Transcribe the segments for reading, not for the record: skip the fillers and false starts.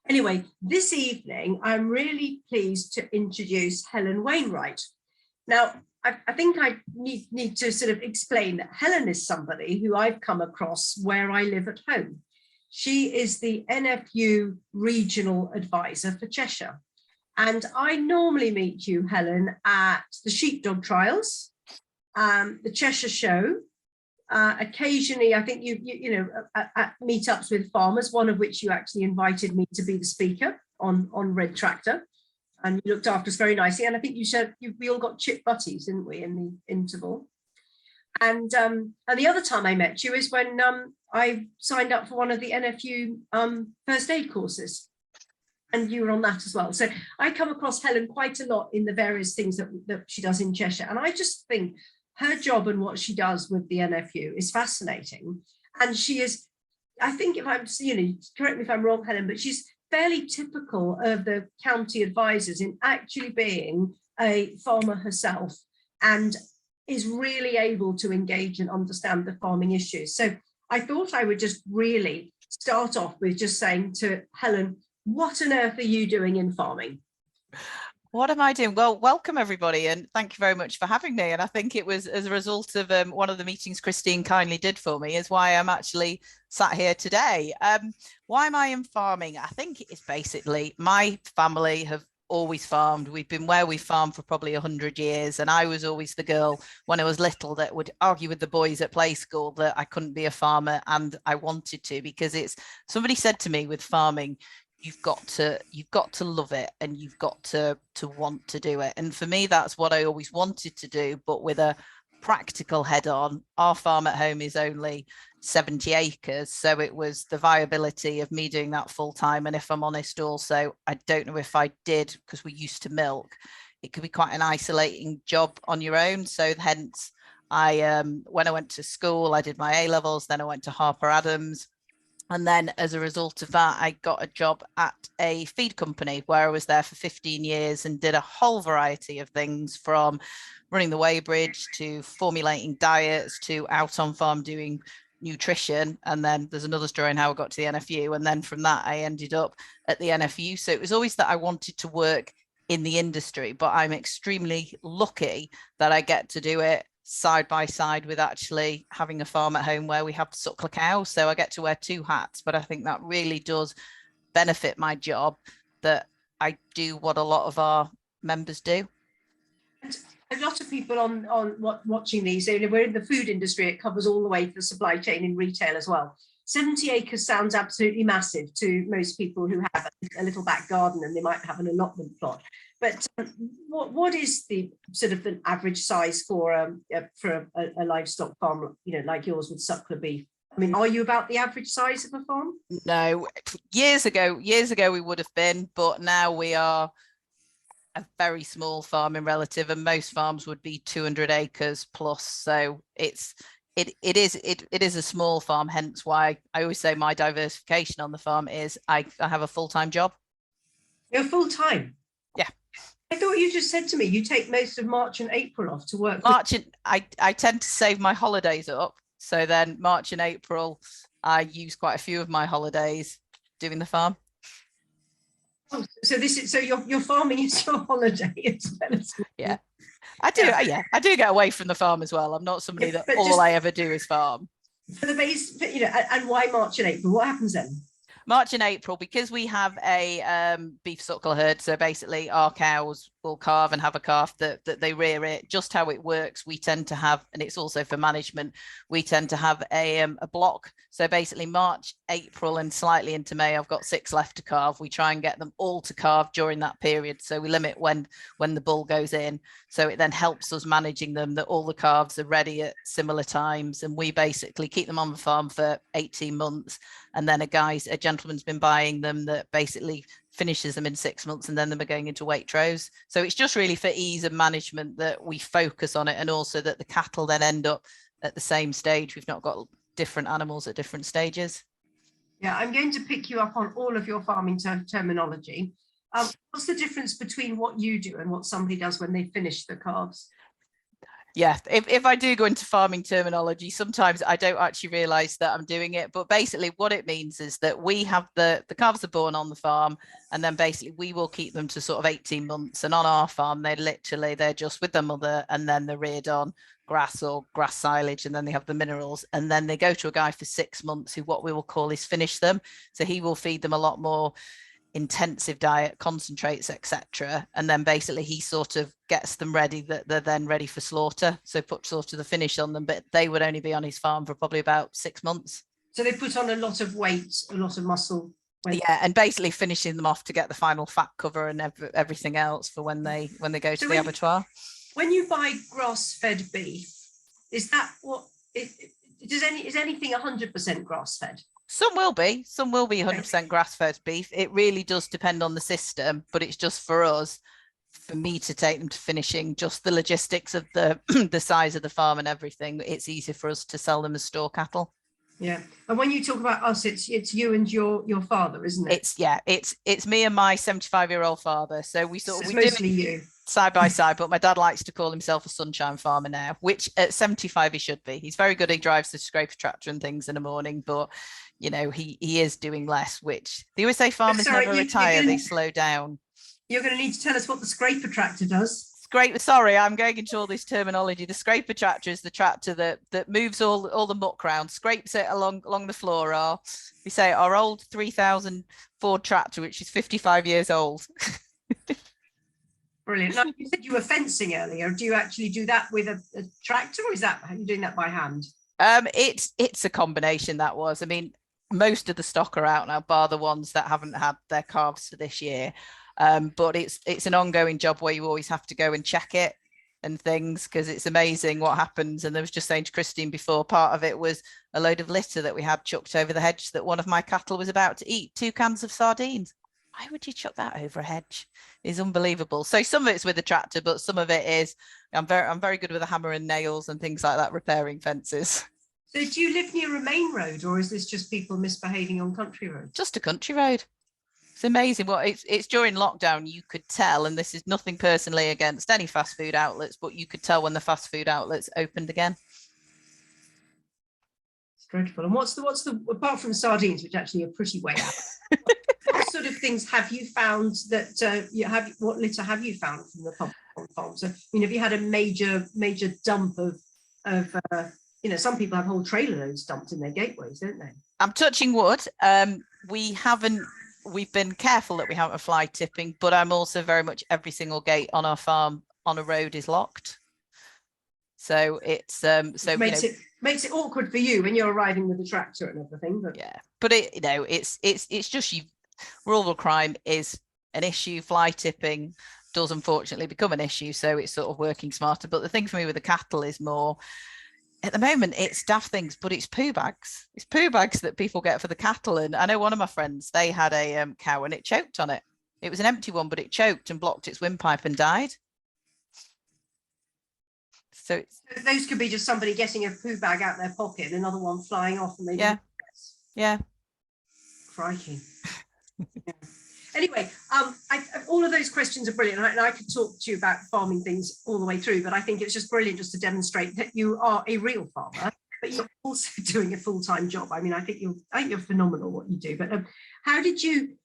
Anyway, this evening, I'm really pleased to introduce Helen Wainwright. Now, I think I need to sort of explain that Helen is somebody who I've come across where I live at home. She is the NFU Regional Advisor for Cheshire. And I normally meet you, Helen, at the sheepdog trials, the Cheshire Show. Occasionally, I think you know, at meetups with farmers, one of which you actually invited me to be the speaker on Red Tractor, and you looked after us very nicely. And I think you said we all got chip butties, didn't we, in the interval? And the other time I met you is when I signed up for one of the NFU first aid courses, and you were on that as well. So I come across Helen quite a lot in the various things that she does in Cheshire, and I just think her job and what she does with the NFU is fascinating. And she is, I think, if I'm, you know, correct me if I'm wrong, Helen, but she's fairly typical of the county advisors in actually being a farmer herself and is really able to engage and understand the farming issues. So I thought I would just really start off with just saying to Helen, what on earth are you doing in farming? What am I doing? Well, welcome everybody, and thank you very much for having me. And I think it was as a result of one of the meetings Christine kindly did for me is why I'm actually sat here today. Why am I in farming? I think it's basically my family have always farmed. We've been where we farmed for probably 100 years, and I was always the girl when I was little that would argue with the boys at play school that I couldn't be a farmer, and I wanted to, because it's, somebody said to me with farming, you've got to love it, and you've got to want to do it. And for me, that's what I always wanted to do, but with a practical head on. Our farm at home is only 70 acres, so it was the viability of me doing that full time. And if I'm honest, also, I don't know if I did, because we used to milk, it could be quite an isolating job on your own. So hence I when I went to school, I did my A-levels, then I went to Harper Adams. And then as a result of that, I got a job at a feed company where I was there for 15 years and did a whole variety of things, from running the weighbridge to formulating diets to out on farm doing nutrition. And then there's another story on how I got to the NFU. And then from that, I ended up at the NFU. So it was always that I wanted to work in the industry, but I'm extremely lucky that I get to do it side by side with actually having a farm at home where we have suckler cows. So I get to wear two hats, but I think that really does benefit my job, that I do what a lot of our members do. And a lot of people on watching these, you know, we're in the food industry, it covers all the way to the supply chain in retail as well. 70 acres sounds absolutely massive to most people who have a little back garden and they might have an allotment plot. But what is the sort of an average size for a livestock farm, you know, like yours with suckler beef? I mean, are you about the average size of a farm? No, years ago we would have been, but now we are a very small farming relative, and most farms would be 200 acres plus. So it is a small farm, hence why I always say my diversification on the farm is I have a full-time job. You're full-time? Yeah. I thought you just said to me you take most of March and April off to work. March and I tend to save my holidays up. So then March and April, I use quite a few of my holidays doing the farm. Oh, so this is, so your farming is your holiday as well as... Yeah. I do get away from the farm as well. I'm not somebody that all I ever do is farm. For the base, you know, and why March and April? What happens then? March and April, because we have a beef suckler herd, so basically our cows will calve and have a calf that they rear it. Just how it works, we tend to have, and it's also for management, we tend to have a block. So basically March, April and slightly into May, I've got 6 left to calve. We try and get them all to calve during that period. So we limit when the bull goes in. So it then helps us managing them, that all the calves are ready at similar times. And we basically keep them on the farm for 18 months. And then a gentleman's been buying them that basically finishes them in 6 months, and then them are going into Waitrose. So it's just really for ease of management that we focus on it, and also that the cattle then end up at the same stage. We've not got different animals at different stages. Yeah, I'm going to pick you up on all of your farming terminology. What's the difference between what you do and what somebody does when they finish the calves? Yeah, if I do go into farming terminology, sometimes I don't actually realize that I'm doing it. But basically what it means is that we have the calves are born on the farm, and then basically we will keep them to sort of 18 months. And on our farm, they're just with their mother, and then they're reared on grass or grass silage, and then they have the minerals. And then they go to a guy for 6 months who what we will call is finish them. So he will feed them a lot more intensive diet, concentrates, etc. And then basically he sort of gets them ready that they're then ready for slaughter. So put sort of the finish on them, but they would only be on his farm for probably about 6 months. So they put on a lot of weight, a lot of muscle weight. Yeah, and basically finishing them off to get the final fat cover and everything else for when they go to the abattoir. When you buy grass-fed beef, is that what is anything 100% grass-fed? Some will be 100% grass-fed beef. It really does depend on the system, but it's just for us, for me to take them to finishing, just the logistics of the the size of the farm and everything. It's easy for us to sell them as store cattle. Yeah, and when you talk about us, it's you and your father, isn't it? It's me and my 75-year-old father. So we do you side by side, but my dad likes to call himself a sunshine farmer now, which at 75 he should be. He's very good. He drives the scraper tractor and things in the morning, but you know, he is doing less, which they always say farmers never retire, they slow down. You're going to need to tell us what the scraper tractor does. Sorry, I'm going into all this terminology. The scraper tractor is the tractor that moves all the muck round, scrapes it along the floor. We say our old 3000 Ford tractor, which is 55 years old. Brilliant. Now, you said you were fencing earlier. Do you actually do that with a tractor, or is that you doing that by hand? It's a combination. That was, I mean, most of the stock are out now, bar the ones that haven't had their calves for this year. But it's an ongoing job where you always have to go and check it and things, because it's amazing what happens. And I was just saying to Christine before, part of it was a load of litter that we had chucked over the hedge that one of my cattle was about to eat 2 cans of sardines. Why would you chuck that over a hedge? It's unbelievable. So some of it's with the tractor, but some of it is I'm very good with a hammer and nails and things like that, repairing fences. So do you live near a main road, or is this just people misbehaving on country roads? Just a country road. It's amazing. Well, it's during lockdown, you could tell, and this is nothing personally against any fast food outlets, but you could tell when the fast food outlets opened again. It's dreadful. And what's the apart from sardines, which actually are pretty way out, what sort of things have you found that what litter have you found from the pump farm? So, have you had a major dump of some people have whole trailer loads dumped in their gateways, don't they? I'm touching wood. We've been careful that we haven't fly tipping, but I'm also very much every single gate on our farm on a road is locked. So it's makes it awkward for you when you're arriving with the tractor and everything. But yeah, but it's just rural crime is an issue. Fly tipping does unfortunately become an issue, so it's sort of working smarter. But the thing for me with the cattle is more, at the moment, it's daft things, but it's poo bags. It's poo bags that people get for the cattle. And I know one of my friends, they had a cow and it choked on it. It was an empty one, but it choked and blocked its windpipe and died. So those could be just somebody getting a poo bag out their pocket, another one flying off, and they yeah. Crikey. Yeah. Anyway, all of those questions are brilliant, and I could talk to you about farming things all the way through, but I think it's just brilliant just to demonstrate that you are a real farmer, but you're also doing a full-time job. I mean, I think you're phenomenal what you do. But how did you?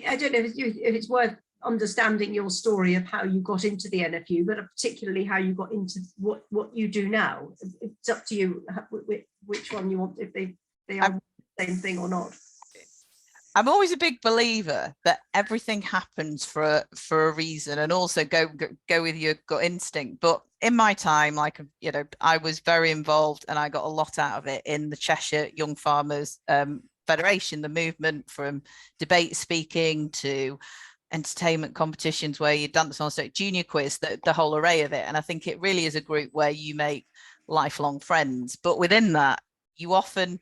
I don't know if it's worth understanding your story of how you got into the NFU, but particularly how you got into what you do now. It's up to you which one you want, if they are the same thing or not. I'm always a big believer that everything happens for a reason, and also go with your gut instinct. But in my time, I was very involved, and I got a lot out of it in the Cheshire Young Farmers Federation, the movement from debate speaking to entertainment competitions where you dance on stage, junior quiz, the whole array of it. And I think it really is a group where you make lifelong friends. But within that, you often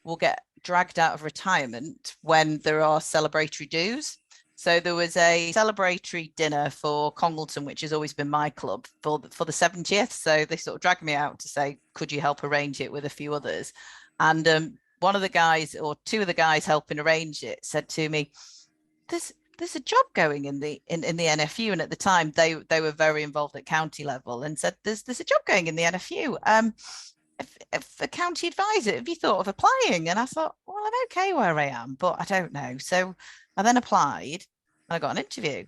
will get dragged out of retirement when there are celebratory dues. So there was a celebratory dinner for Congleton, which has always been my club, for the 70th. So they sort of dragged me out to say, could you help arrange it with a few others? And one of the guys, or two of the guys helping arrange it, said to me, there's there's a job going in the NFU, and at the time they were very involved at county level, and said there's a job going in the NFU. If a county advisor, have you thought of applying? And I thought, well, I'm okay where I am, but I don't know. So I then applied and I got an interview,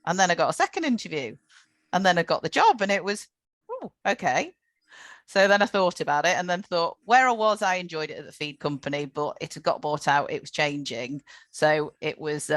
and then I got a second interview, and then I got the job, and it was, oh, okay. So then I thought about it, and then thought where I was, I enjoyed it at the feed company, but it had got bought out, it was changing. So it was,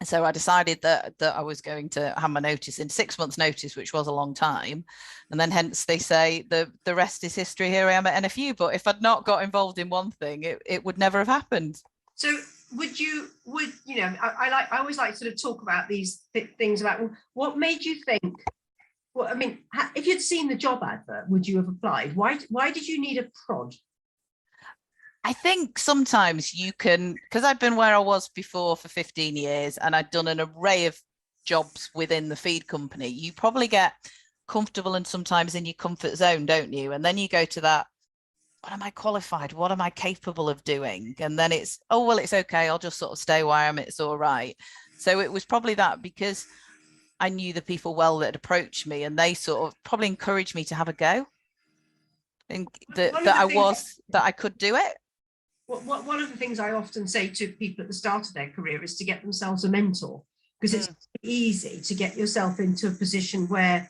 so I decided that I was going to have my notice in 6 months notice, which was a long time. And then hence they say the rest is history. Here I am at NFU. But if I'd not got involved in one thing, it would never have happened. So would you know, I always like to sort of talk about these things about what made you think, well, I mean, if you'd seen the job advert, would you have applied? Why did you need a prod? I think sometimes you can, because I've been where I was before for 15 years and I'd done an array of jobs within the feed company, you probably get comfortable and sometimes in your comfort zone, don't you? And then you go to that, what am I qualified? What am I capable of doing? And then it's, oh, well, it's okay. I'll just sort of stay where I am. It's all right. So it was probably that, because I knew the people well that had approached me, and they sort of probably encouraged me to have a go. And that I could do it. One of the things I often say to people at the start of their career is to get themselves a mentor, because it's easy to get yourself into a position where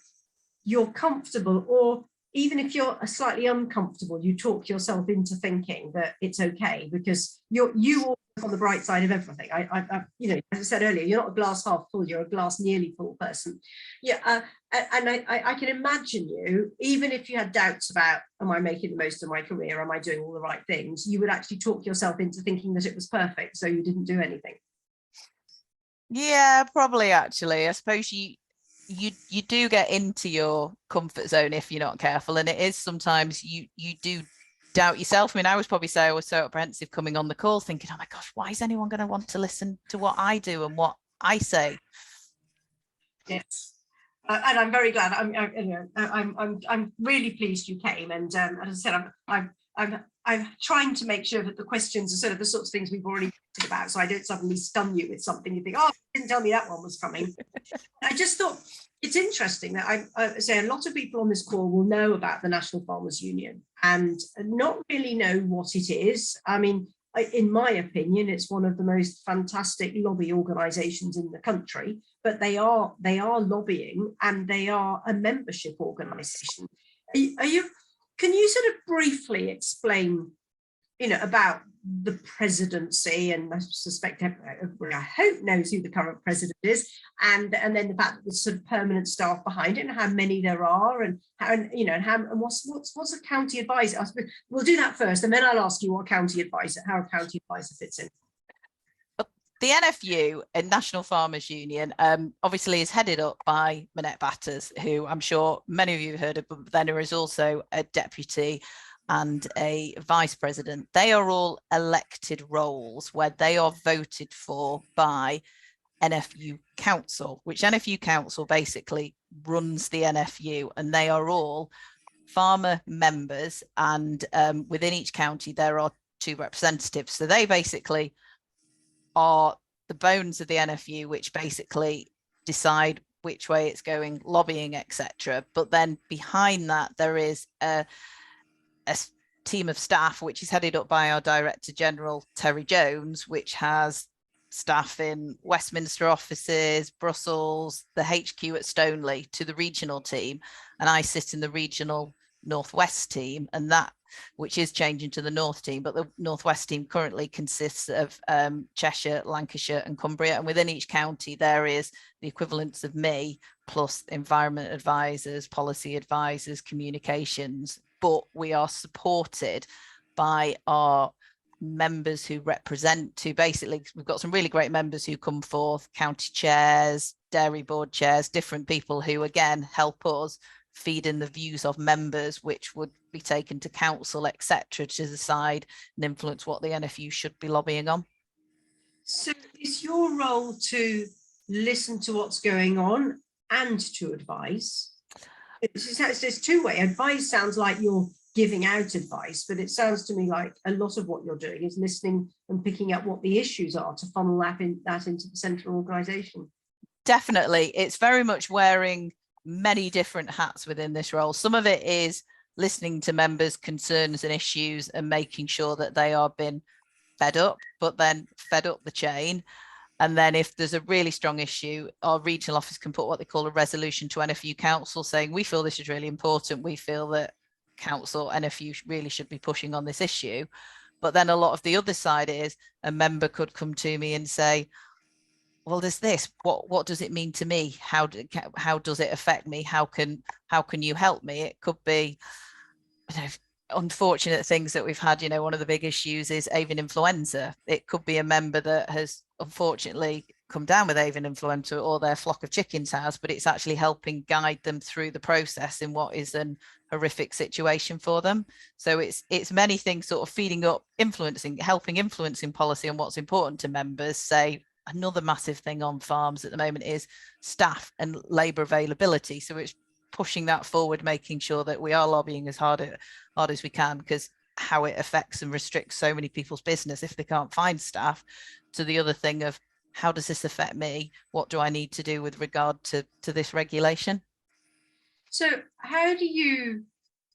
you're comfortable, or even if you're slightly uncomfortable, you talk yourself into thinking that it's okay, because you always on the bright side of everything. I you know, as I said earlier, you're not a glass half full, you're a glass nearly full person. Yeah, and I can imagine you, even if you had doubts about, am I making the most of my career? Am I doing all the right things? You would actually talk yourself into thinking that it was perfect, so you didn't do anything. Yeah, probably, actually. I suppose you do get into your comfort zone if you're not careful, and it is sometimes you do doubt yourself. I mean, I was probably say I was so apprehensive coming on the call, thinking, oh my gosh, why is anyone going to want to listen to what I do and what I say? Yes. And I'm very glad. I'm really pleased you came. And as I said, I'm trying to make sure that the questions are sort of the sorts of things we've already talked about, so I don't suddenly stun you with something you think, oh, you didn't tell me that one was coming. I just thought it's interesting that I say a lot of people on this call will know about the National Farmers Union and not really know what it is. I mean, in my opinion, it's one of the most fantastic lobby organisations in the country, but they are lobbying, and they are a membership organisation. Can you sort of briefly explain, you know, about the presidency, and I suspect everybody, I hope, knows who the current president is, and then the fact that there's sort of permanent staff behind it, and how many there are, and how, you know, and what's a county advisor? We'll do that first, and then I'll ask you how a county advisor fits in. The NFU, and National Farmers Union, obviously is headed up by Minette Batters, who I'm sure many of you have heard of, but then there is also a deputy and a vice president. They are all elected roles where they are voted for by NFU Council, which NFU Council basically runs the NFU, and they are all farmer members, and within each county there are 2 representatives. So they basically are the bones of the NFU, which basically decide which way it's going, lobbying, etc. But then behind that there is a team of staff which is headed up by our Director General Terry Jones, which has staff in Westminster offices, Brussels, the HQ at Stoneleigh, to the regional team, and I sit in the regional Northwest team, and that, which is changing to the North team, but the Northwest team currently consists of Cheshire, Lancashire and Cumbria, and within each county there is the equivalents of me plus environment advisors, policy advisors, communications, but we are supported by our members who represent, to basically, we've got some really great members who come forth, county chairs, dairy board chairs, different people who again help us feed in the views of members, which would be taken to council, etc., to decide and influence what the NFU should be lobbying on. So is your role to listen to what's going on and to advise? It's 2-way. Advice sounds like you're giving out advice, but it sounds to me like a lot of what you're doing is listening and picking up what the issues are to funnel that into the central organisation. Definitely. It's very much wearing many different hats within this role. Some of it is listening to members' concerns and issues and making sure that they are being fed up, but then fed up the chain. And then if there's a really strong issue, our regional office can put what they call a resolution to NFU Council saying, we feel this is really important. We feel that Council, NFU really should be pushing on this issue. But then a lot of the other side is a member could come to me and say, well, there's this, what does it mean to me? How does it affect me? How can you help me? It could be, you know, unfortunate things that we've had. You know, one of the big issues is avian influenza. It could be a member that has unfortunately come down with avian influenza or their flock of chickens has, but it's actually helping guide them through the process in what is an horrific situation for them. So it's many things sort of feeding up, helping influencing policy and what's important to members. Say another massive thing on farms at the moment is staff and labour availability. So it's pushing that forward, making sure that we are lobbying as hard as we can, because how it affects and restricts so many people's business if they can't find staff, to the other thing of how does this affect me? What do I need to do with regard to this regulation? So how do you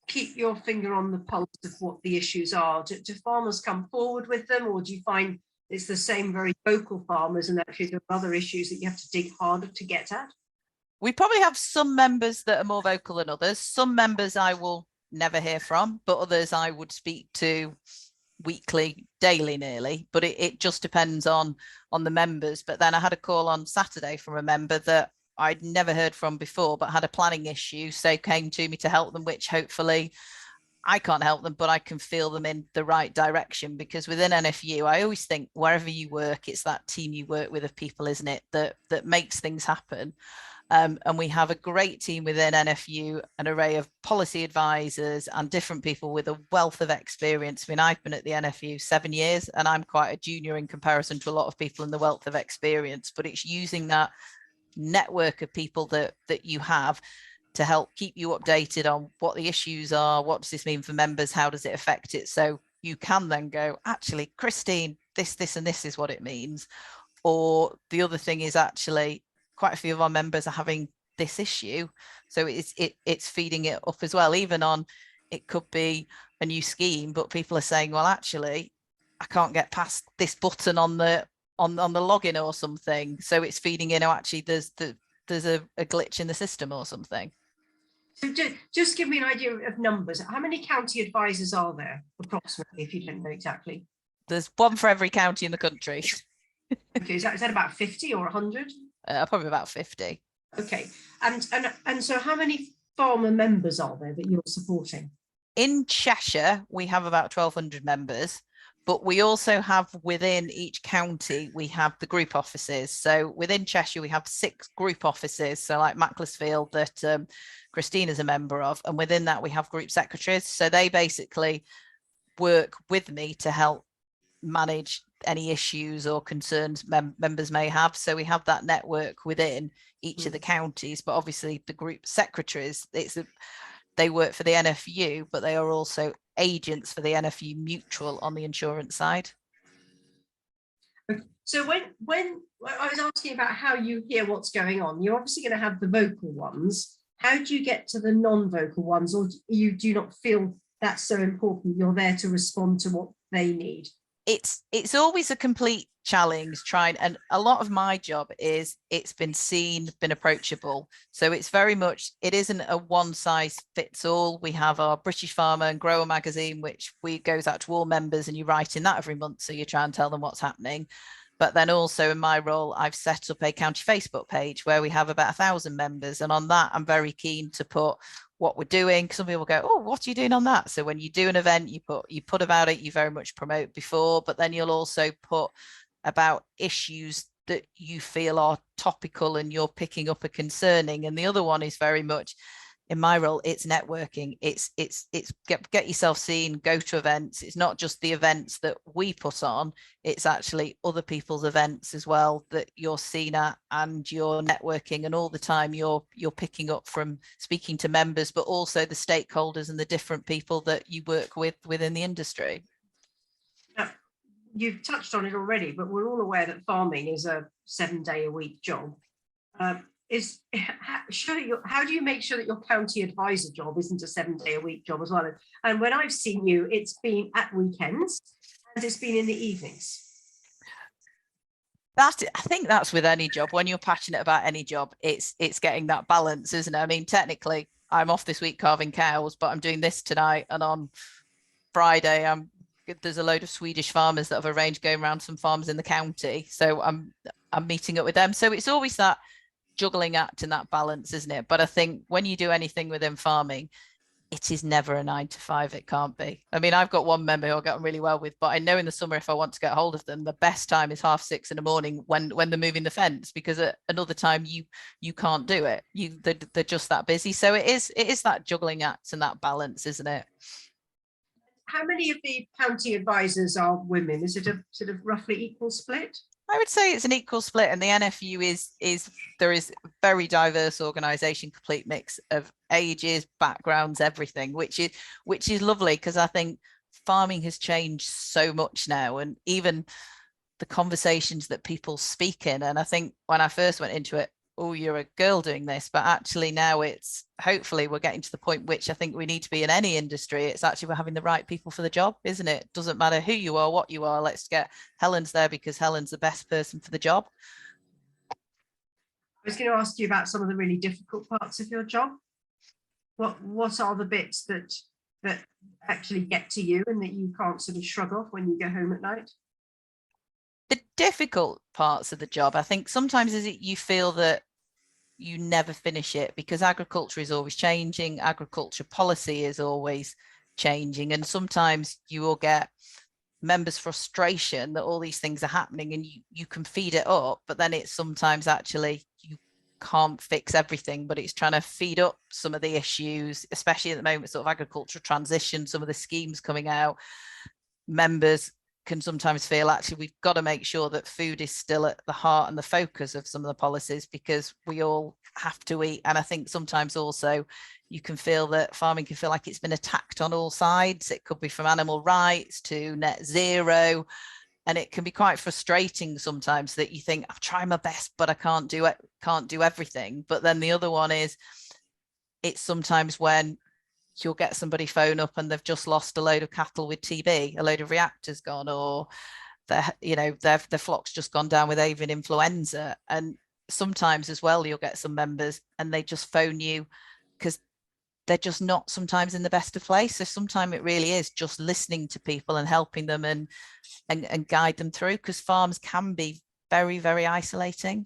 keep your finger on the pulse of what the issues are? Do farmers come forward with them, or do you find it's the same very vocal farmers and actually there are other issues that you have to dig harder to get at? We probably have some members that are more vocal than others. Some members I will never hear from, but others I would speak to weekly, daily nearly, but it just depends on the members. But then I had a call on Saturday from a member that I'd never heard from before, but had a planning issue, so came to me to help them, which hopefully I can't help them, but I can feel them in the right direction, because within NFU, I always think wherever you work, it's that team you work with of people, isn't it, that makes things happen. And we have a great team within NFU, an array of policy advisors and different people with a wealth of experience. I mean, I've been at the NFU 7 years and I'm quite a junior in comparison to a lot of people in the wealth of experience, but it's using that network of people that you have to help keep you updated on what the issues are, what does this mean for members, how does it affect it, so you can then go, actually, Christine, this and this is what it means. Or the other thing is actually quite a few of our members are having this issue, so it's feeding it up as well. Even on, it could be a new scheme, but people are saying, well, actually, I can't get past this button on the login or something, so it's feeding in, oh, actually there's a glitch in the system or something. So just give me an idea of numbers. How many county advisors are there approximately, if you don't know exactly? There's one for every county in the country. Okay, is that about 50 or 100? Probably about 50. Okay, and so how many farmer members are there that you're supporting? In Cheshire, we have about 1,200 members, but we also have within each county, we have the group offices. So within Cheshire, we have 6 group offices. So like Macclesfield that Christine is a member of, and within that we have group secretaries. So they basically work with me to help manage any issues or concerns members may have. So we have that network within each of the counties, but obviously the group secretaries, they work for the NFU, but they are also agents for the NFU Mutual on the insurance side. So when I was asking about how you hear what's going on, you're obviously going to have the vocal ones. How do you get to the non-vocal ones, or do you not feel that's so important? You're there to respond to what they need. It's always a complete challenge trying, and a lot of my job is it's been approachable. So it's very much, it isn't a one size fits all. We have our British Farmer and Grower magazine, which goes out to all members, and you write in that every month, so you try and tell them what's happening. But then also in my role, I've set up a county Facebook page where we have about 1,000 members, and on that I'm very keen to put what we're doing. Some people go, oh, what are you doing on that? So when you do an event, you put about it, you very much promote before, but then you'll also put about issues that you feel are topical and you're picking up a concerning. And the other one is very much in my role, it's networking. It's get yourself seen, go to events. It's not just the events that we put on, it's actually other people's events as well that you're seen at, and you're networking, and all the time you're picking up from speaking to members, but also the stakeholders and the different people that you work with within the industry. Now, you've touched on it already, but we're all aware that farming is a 7-day-a-week job. How do you make sure that your county advisor job isn't a 7-day-a-week job as well? And when I've seen you, it's been at weekends and it's been in the evenings. I think that's with any job. When you're passionate about any job, it's getting that balance, isn't it? I mean, technically, I'm off this week carving cows, but I'm doing this tonight, and on Friday, there's a load of Swedish farmers that have arranged going around some farms in the county, so I'm meeting up with them. So it's always that juggling act and that balance, isn't it? But I think when you do anything within farming, it is never a 9 to 5. It can't be. I mean, I've got one member who I get on really well with, but I know in the summer, if I want to get hold of them, the best time is 6:30 in the morning when they're moving the fence, because at another time you can't do it. They're just that busy. So it is that juggling act and that balance, isn't it? How many of the county advisors are women? Is it a sort of roughly equal split? I would say it's an equal split, and the NFU is there is a very diverse organisation, complete mix of ages, backgrounds, everything, which is lovely, because I think farming has changed so much now, and even the conversations that people speak in. And I think when I first went into it, oh, you're a girl doing this, but actually now it's, hopefully we're getting to the point which I think we need to be in any industry. It's actually we're having the right people for the job, isn't it? Doesn't matter who you are, what you are. Let's get Helen's there because Helen's the best person for the job. I was going to ask you about some of the really difficult parts of your job. What are the bits that actually get to you and that you can't sort of shrug off when you go home at night? The difficult parts of the job, I think sometimes is it you feel that you never finish it, because agriculture is always changing, agriculture policy is always changing, and sometimes you will get members' frustration that all these things are happening, and you can feed it up, but then it's sometimes actually you can't fix everything, but it's trying to feed up some of the issues, especially at the moment, sort of agricultural transition, some of the schemes coming out. Members can sometimes feel actually we've got to make sure that food is still at the heart and the focus of some of the policies, because we all have to eat. And I think sometimes also you can feel that farming can feel like it's been attacked on all sides. It could be from animal rights to net zero, and it can be quite frustrating sometimes that you think I've tried my best but I can't do everything. But then the other one is, it's sometimes when you'll get somebody phone up and they've just lost a load of cattle with TB, a load of reactors gone, or their flock's just gone down with avian influenza. And sometimes as well, you'll get some members and they just phone you because they're just not sometimes in the best of place. So sometimes it really is just listening to people and helping them and guide them through, because farms can be very, very isolating.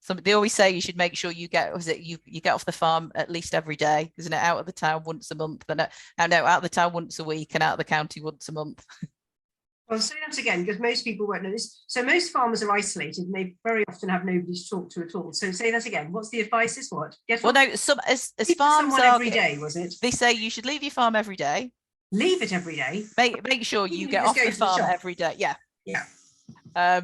So they always say you should make sure you get off the farm at least every day, isn't it? Out of the town once a month, and out of the town once a week, and out of the county once a month. Well, say that again, because most people won't know this. So most farmers are isolated and they very often have nobody to talk to at all. So say that again. What's the advice? Is what? Well, no, as farms are, every day, was it? They say you should leave your farm every day. Leave it every day. Make sure you get off the farm every day. Yeah. Yeah.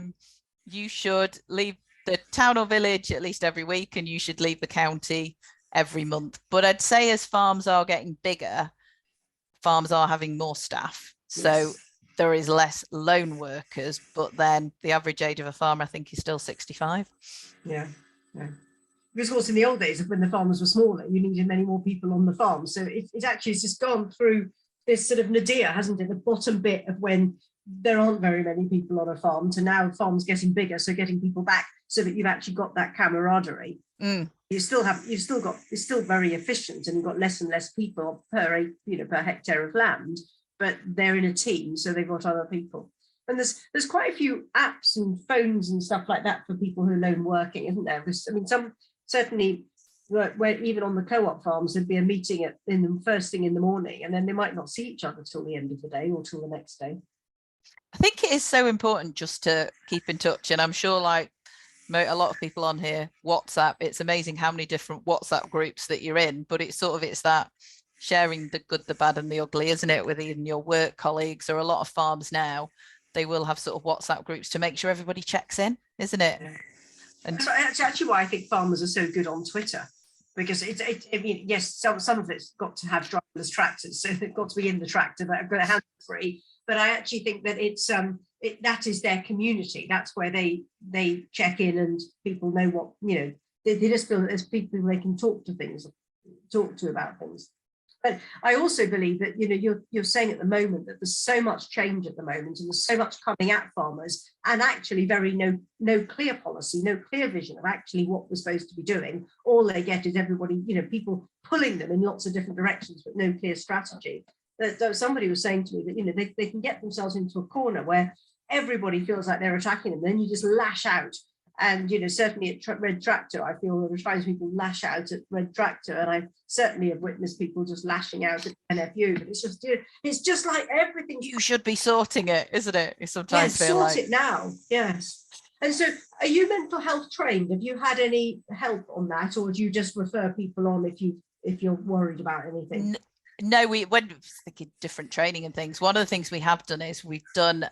You should leave the town or village at least every week, and you should leave the county every month. But I'd say as farms are getting bigger, farms are having more staff. Yes. So there is less lone workers, but then the average age of a farmer, I think, is still 65. Yeah. Because of course, in the old days, when the farmers were smaller, you needed many more people on the farm. So it actually has just gone through this sort of nadir, hasn't it? The bottom bit of when there aren't very many people on a farm to now farms getting bigger, so getting people back so that you've actually got that camaraderie. It's still very efficient, and you've got less and less people per hectare of land, but they're in a team, so they've got other people. And there's quite a few apps and phones and stuff like that for people who are lone working, isn't there? Because I mean, some certainly where even on the co-op farms there'd be a meeting in the first thing in the morning, and then they might not see each other till the end of the day or till the next day. I think it is so important just to keep in touch, and I'm sure like A lot of people on here, WhatsApp, it's amazing how many different WhatsApp groups that you're in, but it's that sharing the good, the bad and the ugly, isn't it, with even your work colleagues, or a lot of farms now, they will have sort of WhatsApp groups to make sure everybody checks in, isn't it? Yeah. And that's actually why I think farmers are so good on Twitter, because I mean, yes, some of it's got to have driverless tractors, so they've got to be in the tractor that have got a hands free. But I actually think that it's that is their community. That's where they check in, and people know what, you know, they just feel that there's people they can talk to about things. But I also believe that, you know, you're saying at the moment that there's so much change at the moment, and there's so much coming at farmers, and actually no clear policy, no clear vision of actually what we're supposed to be doing. All they get is everybody, you know, people pulling them in lots of different directions, but no clear strategy. That somebody was saying to me that, you know, they can get themselves into a corner where everybody feels like they're attacking them, then you just lash out. And, you know, certainly at Red Tractor, I feel there are times people lash out at Red Tractor, and I certainly have witnessed people just lashing out at NFU. But it's just like everything. You should be sorting it, isn't it? You sometimes feel sort like it now. Yes. And so, are you mental health trained? Have you had any help on that, or do you just refer people on if you're worried about anything? No, when thinking different training and things, one of the things we have done is we've done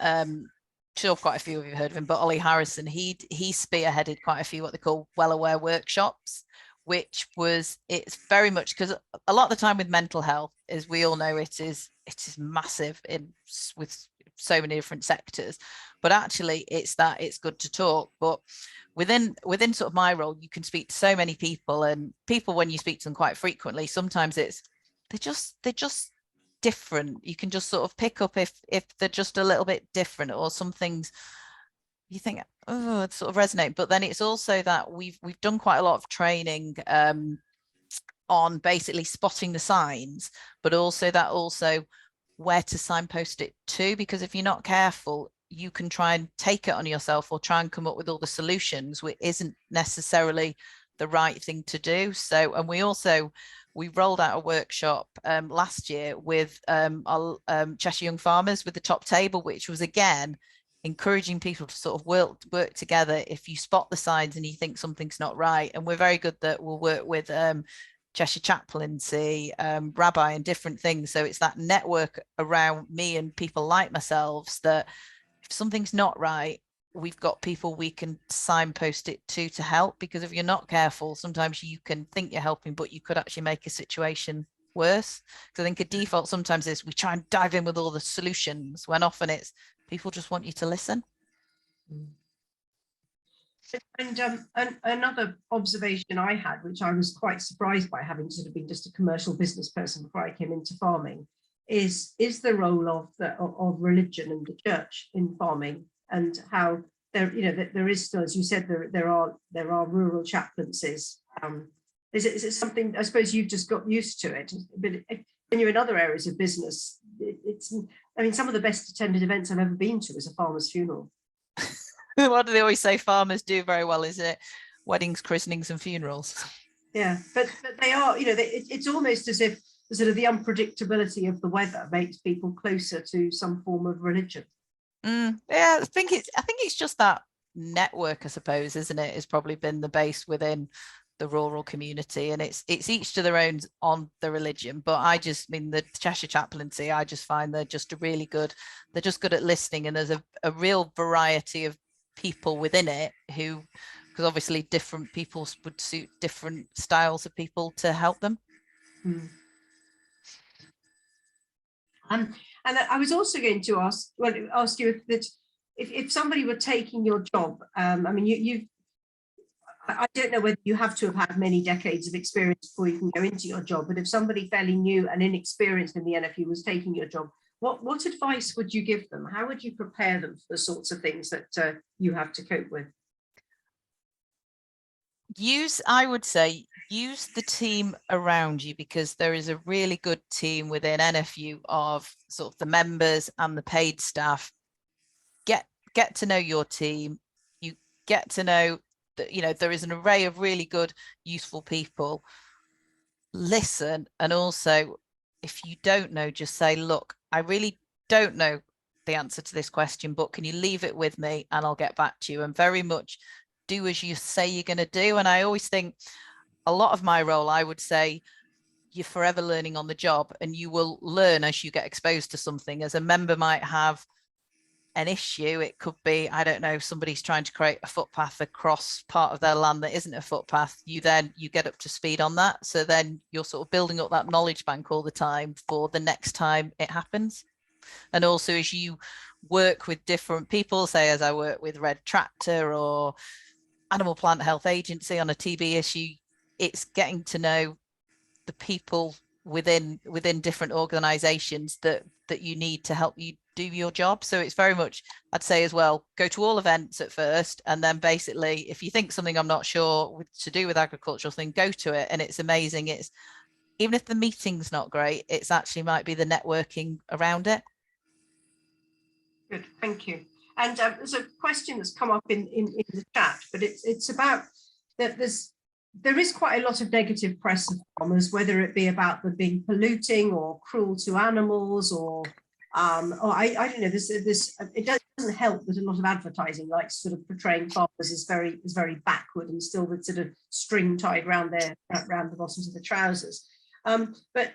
sure quite a few of you have heard of him, but Ollie Harrison, he spearheaded quite a few what they call well aware workshops, which was, it's very much, because a lot of the time with mental health, as we all know, it is massive with so many different sectors, but actually it's good to talk. But within sort of my role, you can speak to so many people, and people, when you speak to them quite frequently, sometimes they're just different. You can just sort of pick up if they're just a little bit different, or some things you think, oh, it sort of resonate. But then it's also that we've done quite a lot of training on basically spotting the signs, but also where to signpost it to, because if you're not careful, you can try and take it on yourself, or try and come up with all the solutions, which isn't necessarily the right thing to do. So, and we rolled out a workshop last year with our Cheshire Young Farmers with the top table, which was again encouraging people to sort of work together if you spot the signs and you think something's not right. And we're very good that we'll work with Cheshire Chaplaincy, Rabbi, and different things. So it's that network around me and people like myself, that if something's not right, we've got people we can signpost it to help. Because if you're not careful, sometimes you can think you're helping, but you could actually make a situation worse. Because I think a default sometimes is we try and dive in with all the solutions, when often it's people just want you to listen. And another observation I had, which I was quite surprised by, having sort of been just a commercial business person before I came into farming, is the role of religion and the church in farming, and how there, you know, that there is still, as you said, there are rural chaplaincies. Is it something, I suppose you've just got used to it, but when you're in other areas of business, it's, I mean, some of the best attended events I've ever been to is a farmer's funeral. What do they always say farmers do very well, is it weddings, christenings and funerals? Yeah, but they are, you know, it's almost as if sort of the unpredictability of the weather makes people closer to some form of religion. Yeah, I think it's just that network, I suppose, isn't it? It's probably been the base within the rural community, and it's each to their own on the religion. But I mean the Cheshire Chaplaincy, I just find they're just really good. They're just good at listening, and there's a real variety of people within it who, because obviously different people would suit different styles of people to help them. And I was also going to ask you if somebody were taking your job, I mean, I don't know whether you have to have had many decades of experience before you can go into your job, but if somebody fairly new and inexperienced in the NFU was taking your job, what advice would you give them? How would you prepare them for the sorts of things that you have to cope with? I would say use the team around you, because there is a really good team within NFU of sort of the members and the paid staff. Get to know your team. You get to know that, you know, there is an array of really good, useful people. Listen, and also if you don't know, just say, look, I really don't know the answer to this question, but can you leave it with me and I'll get back to you? And very much do as you say you're going to do. And I always think a lot of my role, I would say, you're forever learning on the job, and you will learn as you get exposed to something. As a member might have an issue, it could be, I don't know, somebody's trying to create a footpath across part of their land that isn't a footpath. You get up to speed on that, so then you're sort of building up that knowledge bank all the time for the next time it happens. And also, as you work with different people, say as I work with Red Tractor or Animal Plant Health Agency on a TB issue, it's getting to know the people within different organizations that you need to help you do your job. So it's very much, I'd say as well, go to all events at first, and then basically if you think something I'm not sure to do with agricultural thing, go to it. And it's amazing. It's, even if the meeting's not great, it's actually might be the networking around it. Good, thank you. And there's a question that's come up in the chat, but it's about that there is quite a lot of negative press of farmers, whether it be about them being polluting or cruel to animals, or I don't know. It doesn't help that a lot of advertising, like sort of portraying farmers as very backward and still with sort of string tied around the bottoms of the trousers. But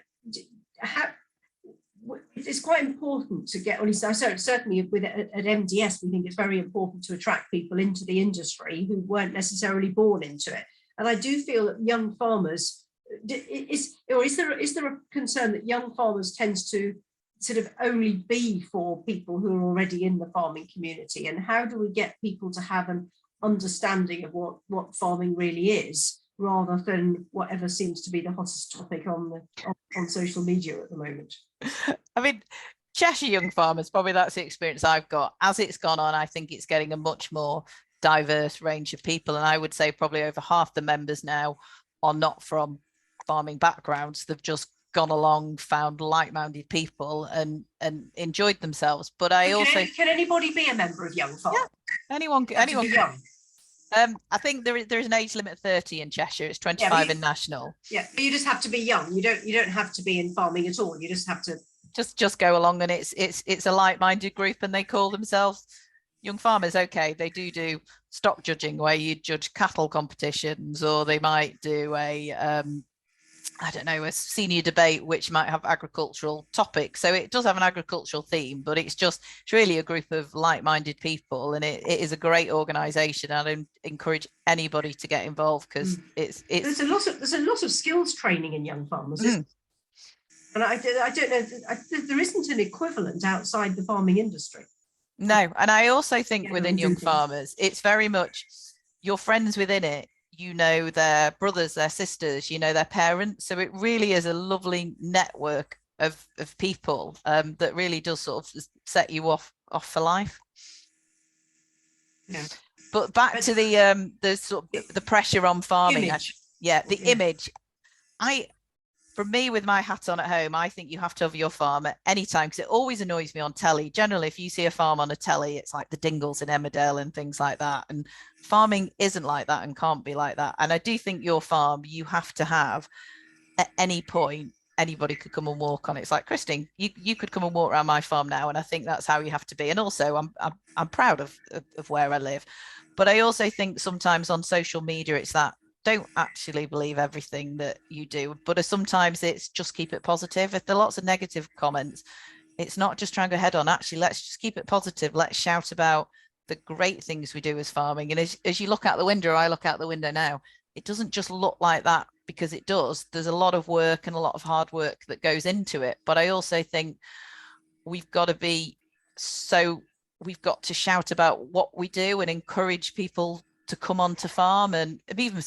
it's quite important to get, certainly with at MDS, we think it's very important to attract people into the industry who weren't necessarily born into it. And I do feel that young farmers, is there a concern that young farmers tends to sort of only be for people who are already in the farming community? And how do we get people to have an understanding of what farming really is, rather than whatever seems to be the hottest topic on social media at the moment? I mean, Cheshire young farmers, probably that's the experience I've got. As it's gone on, I think it's getting a much more diverse range of people, and I would say probably over half the members now are not from farming backgrounds. They've just gone along, found like-minded people and enjoyed themselves. But can anybody be a member of Young Farm? Yeah, anyone can. Young. I think there's an age limit of 30 in Cheshire. It's 25 in national. Yeah, but you just have to be young. You don't have to be in farming at all. You just have to just go along, and it's a like-minded group, and they call themselves Young Farmers. Okay, they do stock judging, where you judge cattle competitions, or they might do a I don't know, a senior debate which might have agricultural topics. So it does have an agricultural theme, but it's really a group of like-minded people, and it is a great organisation. And I encourage anybody to get involved, because it's there's a lot of skills training in Young Farmers. And I don't know, there isn't an equivalent outside the farming industry. No, and I also think within Young Farmers, it's very much your friends within it. You know their brothers, their sisters, you know their parents. So it really is a lovely network of people that really does sort of set you off for life. Yeah. But back to the sort of the pressure on farming. Image. For me, with my hat on at home, I think you have to have your farm at any time, because it always annoys me on telly. Generally, if you see a farm on a telly, it's like the Dingles in Emmerdale and things like that. And farming isn't like that and can't be like that. And I do think your farm, you have to have, at any point, anybody could come and walk on it. It's like, Christine, you could come and walk around my farm now. And I think that's how you have to be. And also, I'm proud of where I live. But I also think sometimes on social media, it's that, don't actually believe everything that you do, but sometimes it's just keep it positive. If there are lots of negative comments, it's not just trying to go head on. Actually, let's just keep it positive. Let's shout about the great things we do as farming. And as you look out the window, I look out the window now, it doesn't just look like that because it does. There's a lot of work and a lot of hard work that goes into it. But I also think we've got to shout about what we do and encourage people to come on to farm. And even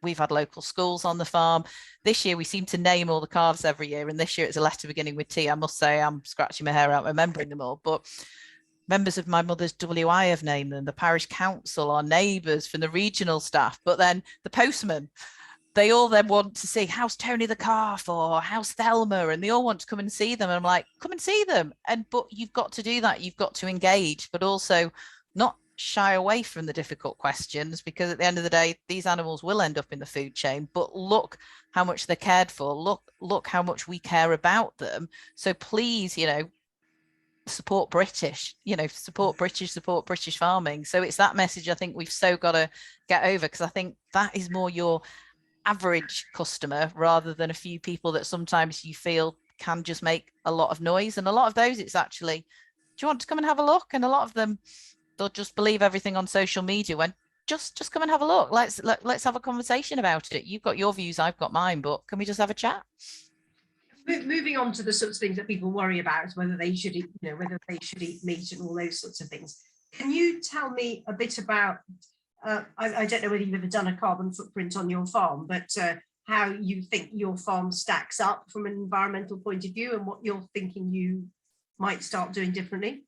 we've had local schools on the farm. This year we seem to name all the calves every year, and this year it's a letter beginning with T. I must say I'm scratching my hair out remembering them all, but members of my mother's WI have named them, the parish council, our neighbours, from the regional staff. But then the postman, they all then want to see, how's Tony the calf, or how's Thelma, and they all want to come and see them. And I'm like, come and see them. But you've got to do that. You've got to engage, but also not shy away from the difficult questions, because at the end of the day, these animals will end up in the food chain. But look how much they're cared for. Look how much we care about them. So please, support British, support British farming. So it's that message I think we've so got to get over, because I think that is more your average customer rather than a few people that sometimes you feel can just make a lot of noise. And a lot of those, it's actually, do you want to come and have a look? And a lot of them, they'll just believe everything on social media when just come and have a look. Let's have a conversation about it. You've got your views, I've got mine, but can we just have a chat? Moving on to the sorts of things that people worry about, whether they should eat, whether they should eat meat and all those sorts of things. Can you tell me a bit about, I don't know whether you've ever done a carbon footprint on your farm, but how you think your farm stacks up from an environmental point of view and what you're thinking you might start doing differently?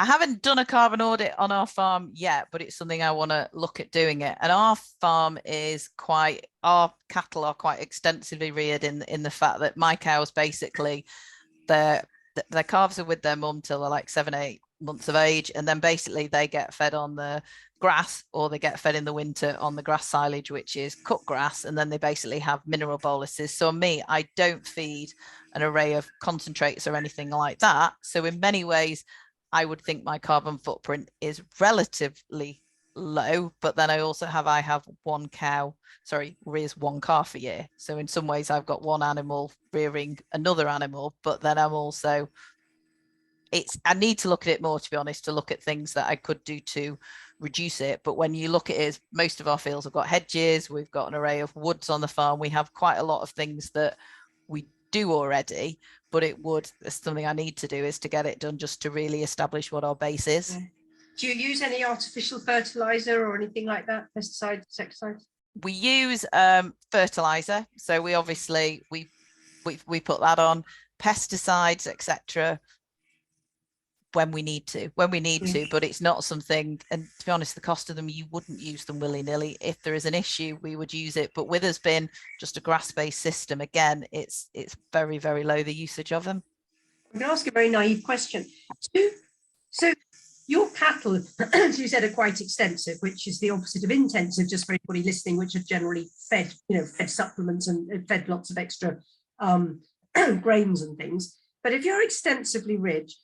I haven't done a carbon audit on our farm yet, but it's something I want to look at doing it. And our farm is our cattle are quite extensively reared in the fact that my cows basically, their calves are with their mum till they're like 7-8 months of age, and then basically they get fed on the grass, or they get fed in the winter on the grass silage, which is cut grass, and then they basically have mineral boluses. So me, I don't feed an array of concentrates or anything like that. So in many ways, I would think my carbon footprint is relatively low, but then I have one cow, rears one calf a year. So in some ways I've got one animal rearing another animal, but then I'm also, I need to look at it more, to be honest, to look at things that I could do to reduce it. But when you look at it, most of our fields have got hedges, we've got an array of woods on the farm, we have quite a lot of things that we do already, but it's something I need to do, is to get it done just to really establish what our base is. Yeah. Do you use any artificial fertilizer or anything like that, pesticides, insecticides? We use fertilizer, so we obviously we put that on, pesticides, etc., when we need to, but it's not something, and to be honest, the cost of them, you wouldn't use them willy-nilly. If there is an issue, we would use it, but with us being just a grass-based system, again, it's very, very low, the usage of them. I'm going to ask a very naive question. So your cattle, as you said, are quite extensive, which is the opposite of intensive, just for anybody listening, which are generally fed supplements and fed lots of extra grains and things. But if you're extensively rich,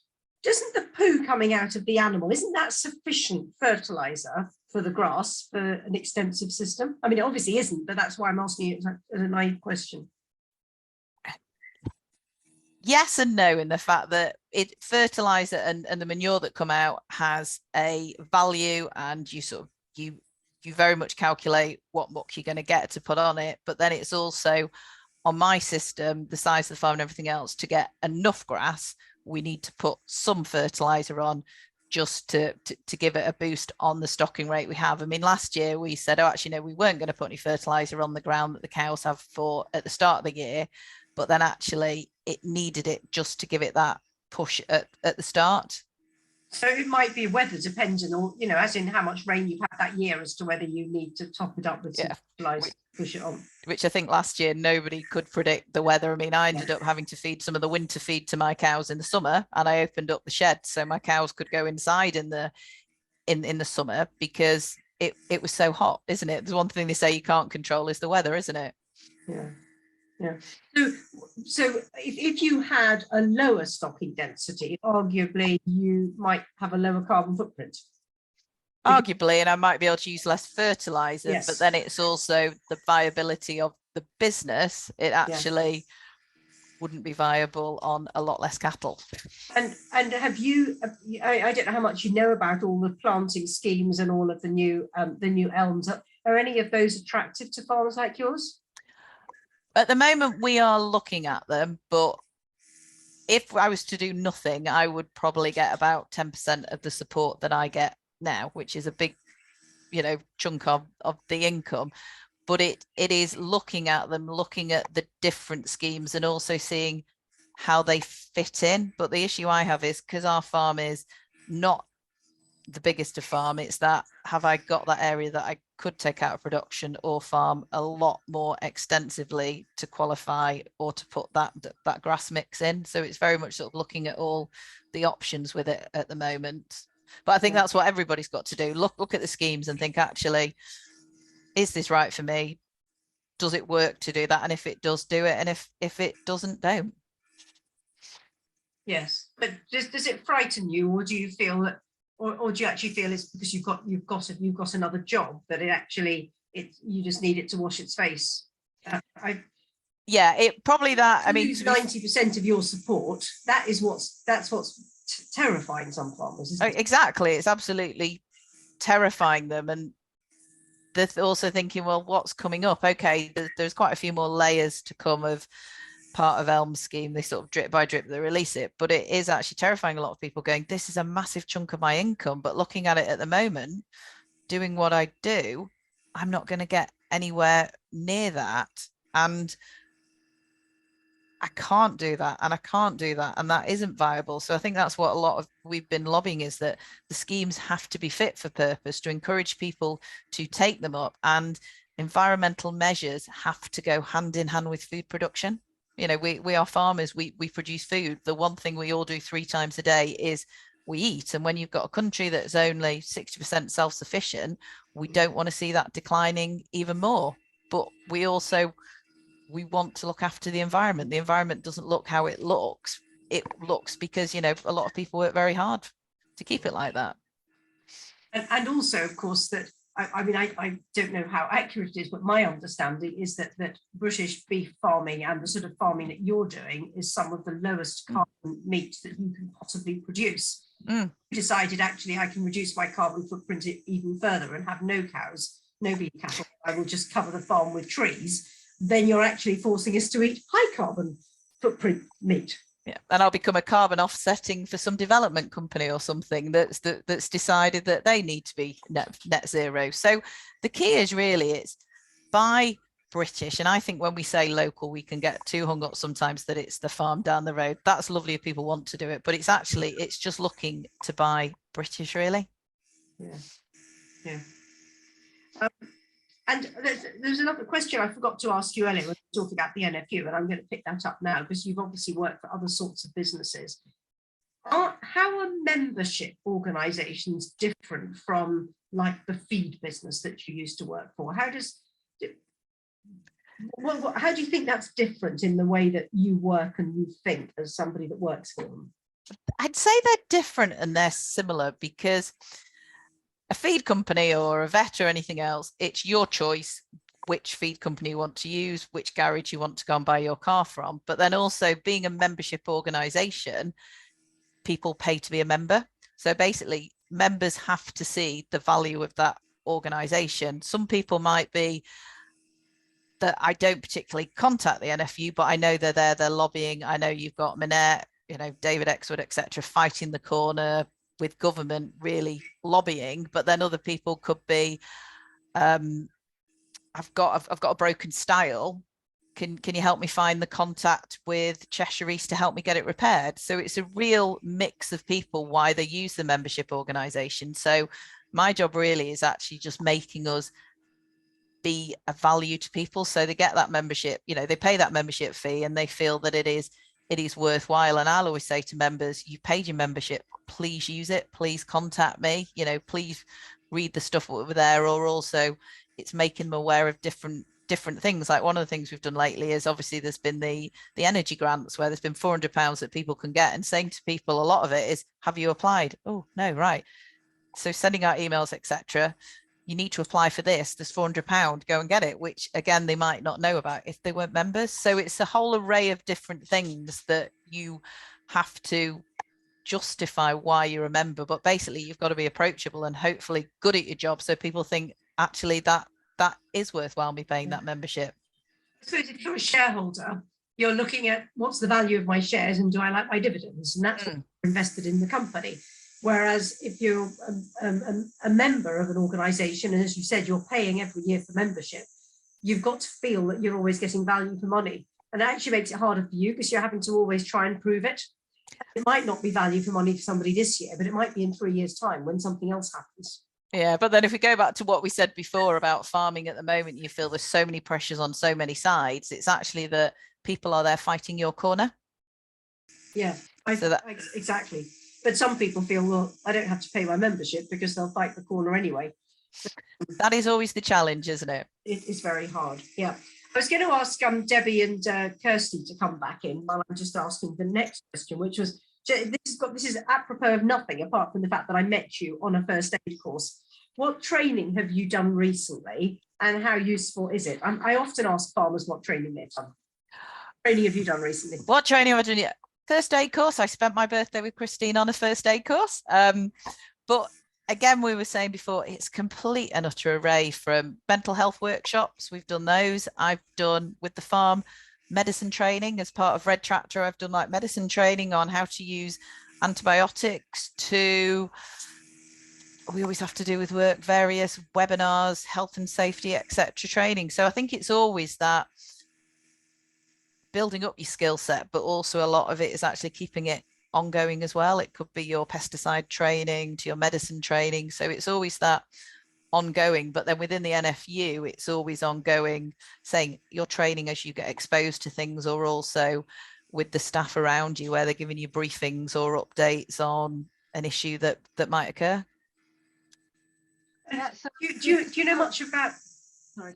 doesn't the poo coming out of the animal, isn't that sufficient fertilizer for the grass for an extensive system? I mean, it obviously isn't, but that's why I'm asking you as a naive question. Yes and no, in the fact that fertilizer and the manure that come out has a value, and you very much calculate what muck you're going to get to put on it. But then it's also, on my system, the size of the farm and everything else, to get enough grass, we need to put some fertilizer on just to give it a boost on the stocking rate we have. I mean, last year we said, oh, actually, no, we weren't going to put any fertilizer on the ground that the cows have for at the start of the year, but then actually it needed it just to give it that push at the start. So it might be weather dependent, or, as in how much rain you've had that year, as to whether you need to top it up with some fertilizer, push it on. Which I think last year nobody could predict the weather. I mean, I ended up having to feed some of the winter feed to my cows in the summer, and I opened up the shed so my cows could go inside in the summer, because it was so hot, isn't it? There's one thing they say you can't control is the weather, isn't it? Yeah. Yeah. So if you had a lower stocking density, arguably you might have a lower carbon footprint. Arguably, and I might be able to use less fertilizer, yes. But then it's also the viability of the business. It actually wouldn't be viable on a lot less cattle. And have you, I don't know how much you know about all the planting schemes and all of the new elms. Are any of those attractive to farmers like yours? At the moment, we are looking at them, but if I was to do nothing, I would probably get about 10% of the support that I get now, which is a big, chunk of the income. But it is looking at them, looking at the different schemes, and also seeing how they fit in. But the issue I have is, because our farm is not the biggest of farm, it's that, have I got that area that I could take out of production or farm a lot more extensively to qualify, or to put that grass mix in? So it's very much sort of looking at all the options with it at the moment. But I think that's what everybody's got to do. Look at the schemes and think, actually, is this right for me? Does it work to do that? And if it does, do it. And if it doesn't, don't. Yes, but does it frighten you, or do you feel that, or do you actually feel it's because you've got another job that you just need it to wash its face? Yeah, it probably that. I mean, lose 90% of your support. That's what's terrifying some farmers, isn't it? Exactly, it's absolutely terrifying them, and they're also thinking, well, what's coming up? Okay, there's quite a few more layers to come of part of Elm's scheme. They sort of drip by drip they release it, but it is actually terrifying a lot of people going, this is a massive chunk of my income, but looking at it at the moment, doing what I do, I'm not going to get anywhere near that, and I can't do that, and I can't do that, and that isn't viable. So I think that's what a lot of we've been lobbying, is that the schemes have to be fit for purpose to encourage people to take them up, and environmental measures have to go hand in hand with food production. You know, we are farmers, we produce food. The one thing we all do 3 times a day is we eat. And when you've got a country that's only 60% self-sufficient, we don't want to see that declining even more. But we want to look after the environment. The environment doesn't look how it looks. It looks because, you know, a lot of people work very hard to keep it like that. And also, of course, that I mean, I don't know how accurate it is, but my understanding is that British beef farming and the sort of farming that you're doing is some of the lowest carbon meat that you can possibly produce. I decided, actually, I can reduce my carbon footprint even further and have no cows, no beef cattle. I will just cover the farm with trees. Then you're actually forcing us to eat high carbon footprint meat. Yeah, and I'll become a carbon offsetting for some development company or something that's decided that they need to be net zero. So the key is really, it's buy British. And I think when we say local, we can get too hung up sometimes that it's the farm down the road. That's lovely if people want to do it, but it's just looking to buy British, really. Yeah. And there's another question I forgot to ask you earlier when we were talking about the NFU, and I'm going to pick that up now because you've obviously worked for other sorts of businesses. How are membership organisations different from, like, the feed business that you used to work for? How do you think that's different in the way that you work and you think as somebody that works for them? I'd say they're different and they're similar, because a feed company or a vet or anything else, it's your choice which feed company you want to use, which garage you want to go and buy your car from. But then also, being a membership organisation, people pay to be a member. So basically, members have to see the value of that organisation. Some people might be that I don't particularly contact the NFU, but I know they're there, they're lobbying. I know you've got Minette, you know, David Exwood, etc., fighting the corner with government, really lobbying. But then other people could be, I've got a broken stile. Can you help me find the contact with Cheshire East to help me get it repaired? So it's a real mix of people why they use the membership organisation. So my job really is actually just making us be a value to people, so they get that membership, you know, they pay that membership fee and they feel that it is worthwhile. And I'll always say to members, you paid your membership, please use it, please contact me, you know, please read the stuff over there. Or also, it's making them aware of different things. Like, one of the things we've done lately is, obviously, there's been the energy grants where there's been £400 that people can get, and saying to people, a lot of it is, have you applied? Oh no, right. So sending out emails, etc. You need to apply for this, there's £400, go and get it, which again, they might not know about if they weren't members. So it's a whole array of different things that you have to justify why you're a member. But basically, you've got to be approachable and hopefully good at your job, so people think, actually, that is worthwhile me paying that membership. I suppose if you're a shareholder, you're looking at what's the value of my shares and do I like my dividends, and that's what invested in the company. Whereas if you're a member of an organisation, and as you said, you're paying every year for membership, you've got to feel that you're always getting value for money. And that actually makes it harder for you because you're having to always try and prove it. It might not be value for money for somebody this year, but it might be in 3 years' time when something else happens. Yeah, but then if we go back to what we said before about farming at the moment, you feel there's so many pressures on so many sides. It's actually that people are there fighting your corner. Yeah, exactly. But some people feel, well, I don't have to pay my membership because they'll fight the corner anyway. That is always the challenge, isn't it? It is very hard. Yeah. I was going to ask Debbie and Kirsty to come back in while I'm just asking the next question, which was, this is apropos of nothing apart from the fact that I met you on a first aid course. What training have you done recently, and how useful is it? I often ask farmers what training they've done. What training have you done recently? What training have I done? First aid course. I spent my birthday with Christine on a first aid course. But again, we were saying before, it's complete and utter array from mental health workshops. We've done those. I've done with the farm medicine training as part of Red Tractor. I've done like medicine training on how to use antibiotics to, we always have to do with work, various webinars, health and safety, etc. training. So I think it's always that building up your skill set, but also a lot of it is actually keeping it ongoing as well. It could be your pesticide training to your medicine training. So it's always that ongoing, but then within the NFU, it's always ongoing, saying you're training as you get exposed to things, or also with the staff around you where they're giving you briefings or updates on an issue that might occur. Yeah, so do you know much about, sorry,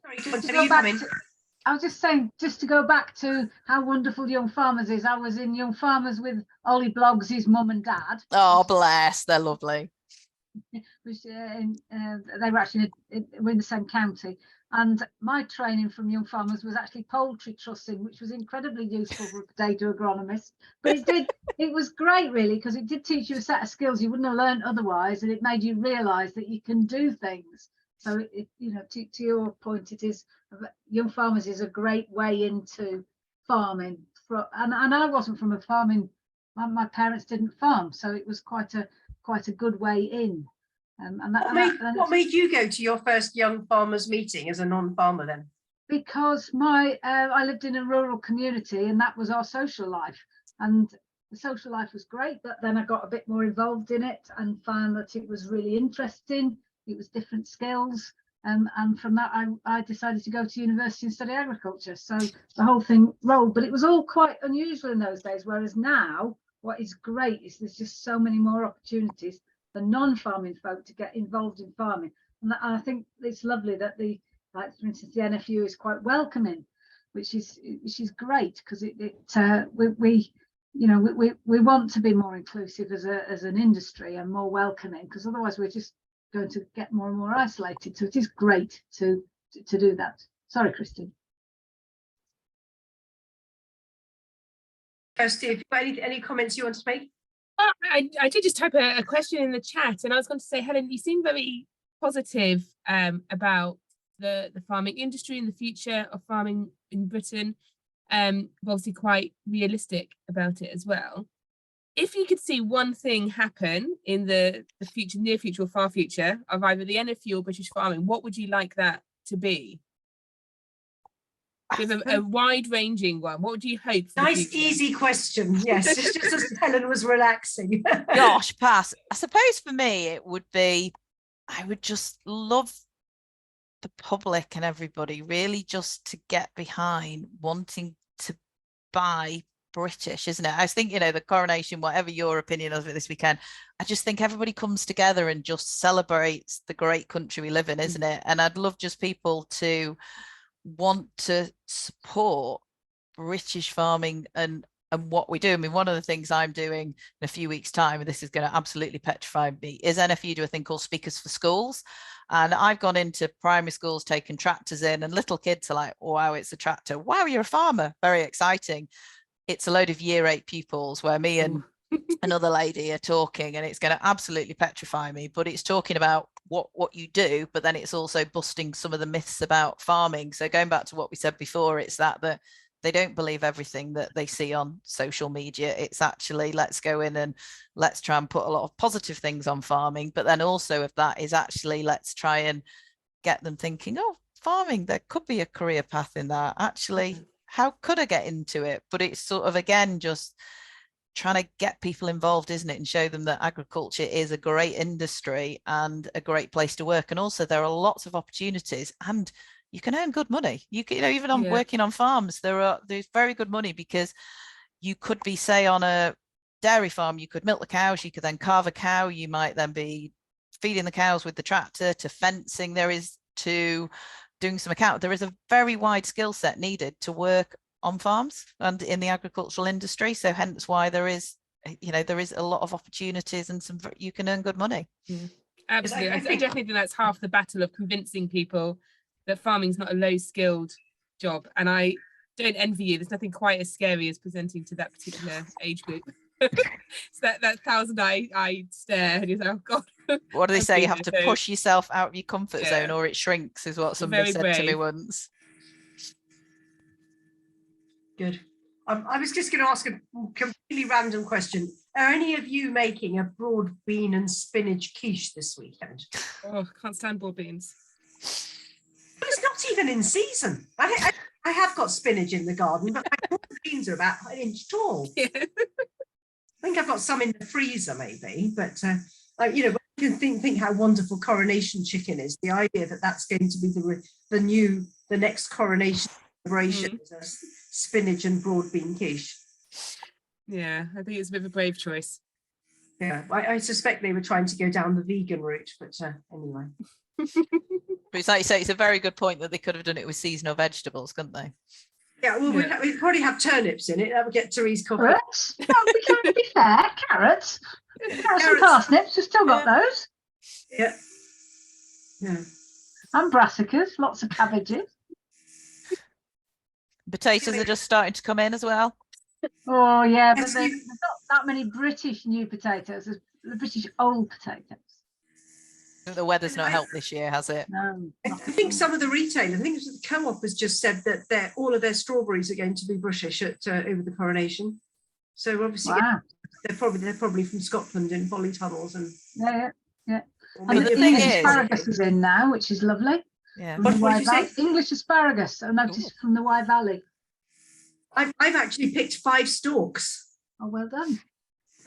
I was just saying, just to go back to how wonderful Young Farmers is. I was in Young Farmers with Ollie Bloggs' mum and dad. Oh, bless, they're lovely. Which they were actually in the same county, and my training from Young Farmers was actually poultry trussing, which was incredibly useful for a potato agronomist. But it was great, really, because it did teach you a set of skills you wouldn't have learned otherwise, and it made you realise that you can do things. So you know, to your point, it is Young Farmers is a great way into farming. And I wasn't from a farming. My parents didn't farm, so it was quite a good way in. What made you go to your first Young Farmers meeting as a non-farmer then? Because I lived in a rural community, and that was our social life, and the social life was great. But then I got a bit more involved in it and found that it was really interesting. It was different skills, and from that I decided to go to university and study agriculture. So the whole thing rolled, but it was all quite unusual in those days. Whereas now, what is great is there's just so many more opportunities for non-farming folk to get involved in farming, and I think it's lovely that like for instance the NFU is quite welcoming, which is great, because we want to be more inclusive as an industry and more welcoming, because otherwise we're just going to get more and more isolated. So it is great to do that. Sorry, Christine. Steve, have you got any comments you want to make? I did just type a question in the chat, and I was going to say, Helen, you seem very positive about the farming industry and the future of farming in Britain. Obviously quite realistic about it as well. If you could see one thing happen in the future, near future or far future, of either the NFU or British farming, what would you like that to be? Give a wide-ranging one. What would you hope for? Nice, easy question. Yes, just as Helen was relaxing. Gosh, pass. I suppose for me, it would be, I would just love the public and everybody really just to get behind wanting to buy British, isn't it? I think, you know, the coronation, whatever your opinion of it this weekend, I just think everybody comes together and just celebrates the great country we live in, isn't it? And I'd love just people to want to support British farming and what we do. I mean, one of the things I'm doing in a few weeks' time, and this is going to absolutely petrify me, is NFU do a thing called Speakers for Schools. And I've gone into primary schools, taking tractors in, and little kids are like, wow, it's a tractor. Wow, you're a farmer. Very exciting. It's a load of year 8 pupils where me and another lady are talking, and it's going to absolutely petrify me, but it's talking about what you do, but then it's also busting some of the myths about farming. So going back to what we said before, it's that they don't believe everything that they see on social media. It's actually, let's go in and let's try and put a lot of positive things on farming, but then also if that is actually, let's try and get them thinking, oh, farming, there could be a career path in that. Actually, how could I get into it? But it's sort of, again, just trying to get people involved, isn't it, and show them that agriculture is a great industry and a great place to work. And also there are lots of opportunities, and you can earn good money. You can, you know, even on working on farms, there's very good money, because you could be, say, on a dairy farm, you could milk the cows, you could then carve a cow, you might then be feeding the cows with the tractor, to fencing, there is to doing some account. There is a very wide skill set needed to work on farms and in the agricultural industry. So hence why there is you know, there is a lot of opportunities and you can earn good money. Absolutely. I definitely think that's half the battle of convincing people that farming's not a low-skilled job. And I don't envy you. There's nothing quite as scary as presenting to that particular age group. It's that thousand-eye stare, and you're like, oh God. What do they say? You have to So, push yourself out of your comfort zone or it shrinks, is what somebody said to me once. Good. I was just going to ask a completely random question. Are any of you making a broad bean and spinach quiche this weekend? Oh, can't stand broad beans. But it's not even in season. I have got spinach in the garden, but my broad beans are about an inch tall. Yeah. I think I've got some in the freezer, maybe. But you know, you can think how wonderful coronation chicken is. The idea that that's going to be the next coronation celebration is a spinach and broad bean quiche. Yeah, I think it's a bit of a brave choice. Yeah, I suspect they were trying to go down the vegan route, but anyway. But it's like you say, it's a very good point that they could have done it with seasonal vegetables, couldn't they? Yeah, well, we'd probably have turnips in it. That would get Therese cooking. Carrots? No, we can't be fair. Carrots. Carrots and parsnips. We've still got those. Yeah. Yeah. And brassicas. Lots of cabbages. Potatoes are just starting to come in as well. Oh yeah, but there's not that many British new potatoes. There's the British old potatoes. The weather's not helped this year, has it? No. I think some of the retailers, I think the Co-op has just said that all of their strawberries are going to be British over the coronation. So obviously, Wow. they're probably from Scotland in polytunnels and. Yeah. And the thing is, asparagus is in now, which is lovely. Yeah. What did you say? English asparagus. I noticed from the Wye Valley. I've actually picked 5 stalks. Oh, well done.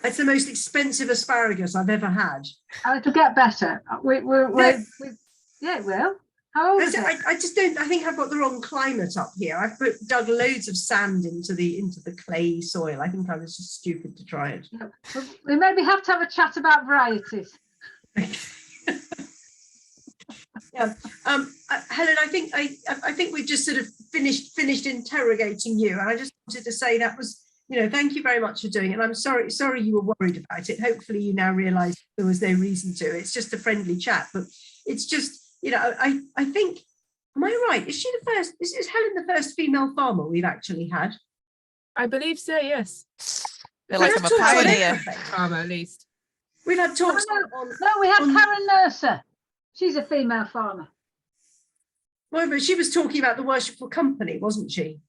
It's the most expensive asparagus I've ever had. Oh, it'll get better. Yeah, it will. How old is it? I just don't. I think I've got the wrong climate up here. I've dug loads of sand into the clay soil. I think I was just stupid to try it. Yeah. Well, we maybe have to have a chat about varieties. Yeah, Helen, I think we've just sort of finished interrogating you, and I just wanted to say that was, thank you very much for doing it. And I'm sorry you were worried about it. Hopefully you now realise there was no reason to. It's just a friendly chat, but it's just, I think, am I right? Is she the first? Is Helen the first female farmer we've actually had? I believe so. Yes. They're like I'm a pioneer. Farmer, at least. We've had talks. No, we had Karen Mercer. She's a female farmer. Well, but she was talking about the Worshipful Company, wasn't she?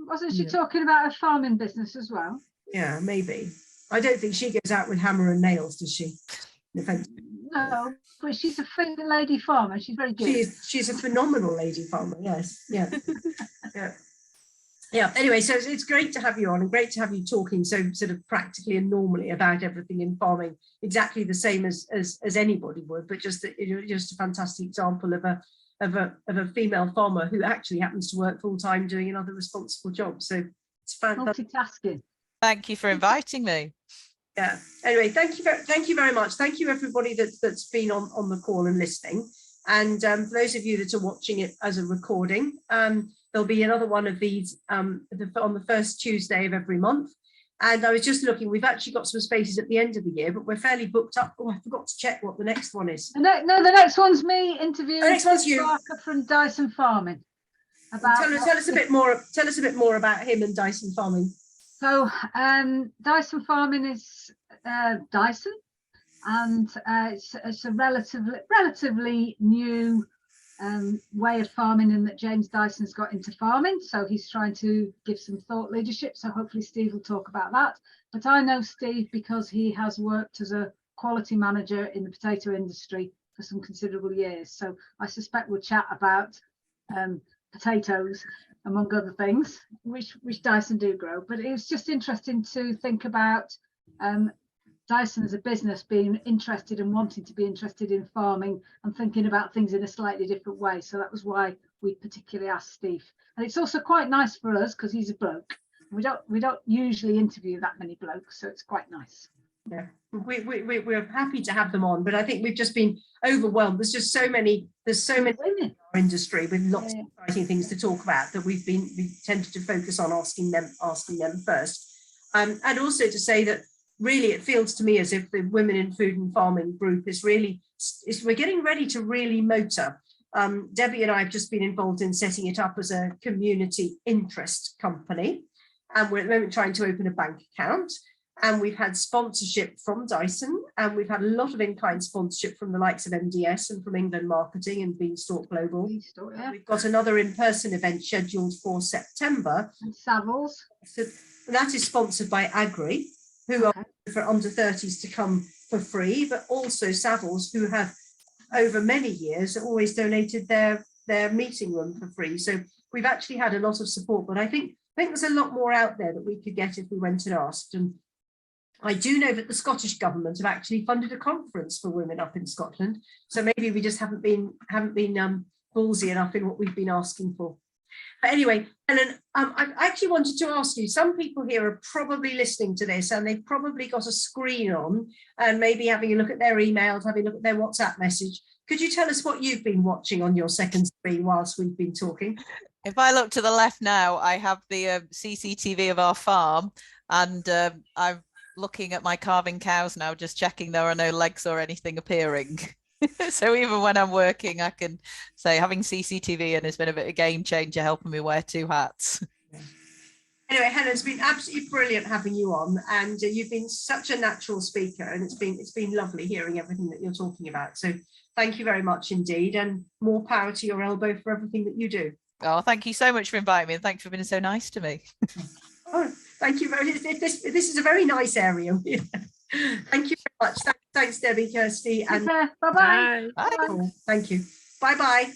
Wasn't she talking about her farming business as well? Yeah, maybe. I don't think she goes out with hammer and nails, does she? No, but she's a female lady farmer. She's very good. She's a phenomenal lady farmer. Yes. Yeah. Yeah. Anyway, so it's great to have you on and great to have you talking so sort of practically and normally about everything in farming, exactly the same as anybody would, but just a fantastic example of a female farmer who actually happens to work full time doing another responsible job. So it's fantastic. Multitasking. Thank you for inviting me. Yeah. Anyway, thank you very much. Thank you everybody that's been on the call and listening. And for those of you that are watching it as a recording, there'll be another one of these on the first Tuesday of every month. And I was just looking, we've actually got some spaces at the end of the year, but we're fairly booked up. Oh, I forgot to check what the next one is. No, the next one's me interviewing the next one's you. Barker from Dyson Farming. Tell us a bit more about him and Dyson Farming. So Dyson Farming is Dyson, and it's a relatively new way of farming, in that James Dyson's got into farming, so he's trying to give some thought leadership. So hopefully Steve will talk about that. But I know Steve because he has worked as a quality manager in the potato industry for some considerable years. So I suspect we'll chat about potatoes, among other things, which Dyson do grow. But it was just interesting to think about Dyson as a business being interested and wanting to be interested in farming and thinking about things in a slightly different way. So that was why we particularly asked Steve. And it's also quite nice for us because he's a bloke. We don't usually interview that many blokes, so it's quite nice. Yeah, we're happy to have them on, but I think we've just been overwhelmed. There's so many women in our industry with lots of exciting things to talk about that we tended to focus on asking them first. And also to say that really it feels to me as if the Women in Food and Farming group is really, we're getting ready to really motor. Debbie and I have just been involved in setting it up as a community interest company. And we're at the moment trying to open a bank account. And we've had sponsorship from Dyson, and we've had a lot of in-kind sponsorship from the likes of MDS and from England Marketing and Beanstalk Global. Yeah. We've got another in-person event scheduled for September. And Savills. So that is sponsored by Agri, who are for under 30s to come for free, but also Savills, who have over many years always donated their meeting room for free. So we've actually had a lot of support, but I think there's a lot more out there that we could get if we went and asked. And I do know that the Scottish government have actually funded a conference for women up in Scotland. So maybe we just haven't been ballsy enough in what we've been asking for. But anyway, Helen, I actually wanted to ask you, some people here are probably listening to this and they've probably got a screen on and maybe having a look at their emails, having a look at their WhatsApp message. Could you tell us what you've been watching on your second screen whilst we've been talking? If I look to the left now, I have the CCTV of our farm, and I'm looking at my calving cows now, just checking there are no legs or anything appearing. So even when I'm working, I can say having CCTV in has been a bit of a game changer, helping me wear two hats. Anyway, Helen, it's been absolutely brilliant having you on, and you've been such a natural speaker, and it's been lovely hearing everything that you're talking about. So thank you very much indeed, and more power to your elbow for everything that you do. Oh, thank you so much for inviting me, and thanks for being so nice to me. Oh, thank you very much. This is a very nice area. Thank you very much. Thanks, Debbie, Kirsty, and Bye-bye. Bye. Thank you. Bye-bye.